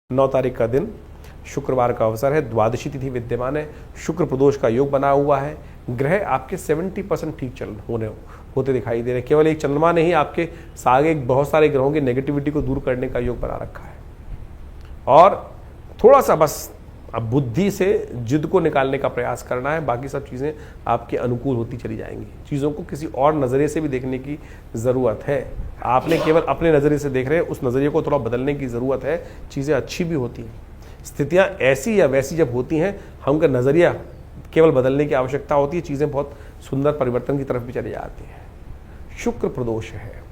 9 तारीख का दिन शुक्रवार का अवसर है, द्वादशी तिथि विद्यमान है, शुक्र प्रदोष का योग बना हुआ है। ग्रह आपके 70% ठीक होते दिखाई दे रहे हैं। केवल एक चंद्रमा ने ही आपके आगे बहुत सारे ग्रहों की नेगेटिविटी को दूर करने का योग बना रखा है। और थोड़ा सा बस अब बुद्धि से जिद को निकालने का प्रयास करना है, बाकी सब चीज़ें आपके अनुकूल होती चली जाएंगी। चीज़ों को किसी और नज़रिए से भी देखने की ज़रूरत है। आपने केवल अपने नज़रिए से देख रहे हैं, उस नज़रिए को थोड़ा बदलने की ज़रूरत है। चीज़ें अच्छी भी होती हैं, स्थितियाँ ऐसी या वैसी जब होती हैं, हमका नज़रिया केवल बदलने की आवश्यकता होती है, चीज़ें बहुत सुंदर परिवर्तन की तरफ भी चली जाती हैं। शुक्र प्रदोष है,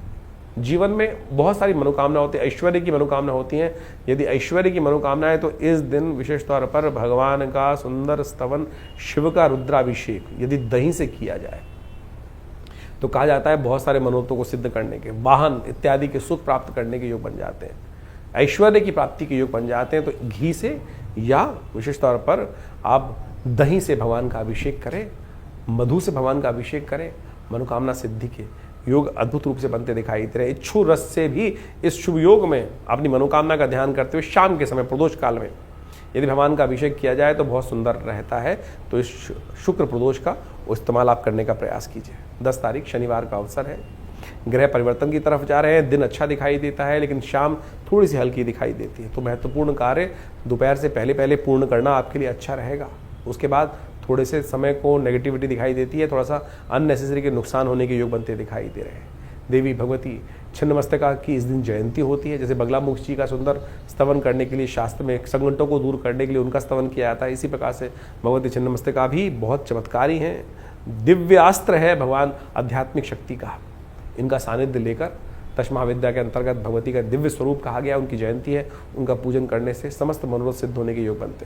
जीवन में बहुत सारी मनोकामना होती है, ऐश्वर्य की मनोकामना होती हैं। यदि ऐश्वर्य की मनोकामना है तो इस दिन विशेष तौर पर भगवान का सुंदर स्तवन, शिव का रुद्राभिषेक यदि दही से किया जाए तो कहा जाता है बहुत सारे मनोरथों को सिद्ध करने के, वाहन इत्यादि के सुख प्राप्त करने के योग बन जाते हैं, ऐश्वर्य की प्राप्ति के योग बन जाते हैं। तो घी से या विशेष तौर पर आप दही से भगवान का अभिषेक करें, मधु से भगवान का अभिषेक करें, मनोकामना सिद्धि के योग अद्भुत रूप से बनते दिखाई दे रहे हैं। इच्छु रस से भी इस शुभ योग में अपनी मनोकामना का ध्यान करते हुए शाम के समय प्रदोष काल में यदि भगवान का अभिषेक किया जाए तो बहुत सुंदर रहता है। तो इस शुक्र प्रदोष का इस्तेमाल आप करने का प्रयास कीजिए। 10 तारीख शनिवार का अवसर है, ग्रह परिवर्तन की तरफ जा रहे हैं, दिन अच्छा दिखाई देता है लेकिन शाम थोड़ी सी हल्की दिखाई देती है। तो महत्वपूर्ण कार्य दोपहर से पहले पूर्ण करना आपके लिए अच्छा रहेगा। उसके बाद थोड़े से समय को नेगेटिविटी दिखाई देती है, थोड़ा सा अननेसेसरी के नुकसान होने के योग बनते दिखाई दे रहे हैं। देवी भगवती छिन्नमस्तिका की इस दिन जयंती होती है। जैसे बगलामुख जी का सुंदर स्तवन करने के लिए शास्त्र में संकटों को दूर करने के लिए उनका स्तवन किया जाता है, इसी प्रकार से भगवती छिन्नमस्तिका भी बहुत चमत्कारी हैं, दिव्य अस्त्र है भगवान आध्यात्मिक शक्ति का। इनका सानिध्य लेकर दश महाविद्या के अंतर्गत भगवती का दिव्य स्वरूप कहा गया, उनकी जयंती है, उनका पूजन करने से समस्त मनोरथ सिद्ध होने के योग बनते हैं।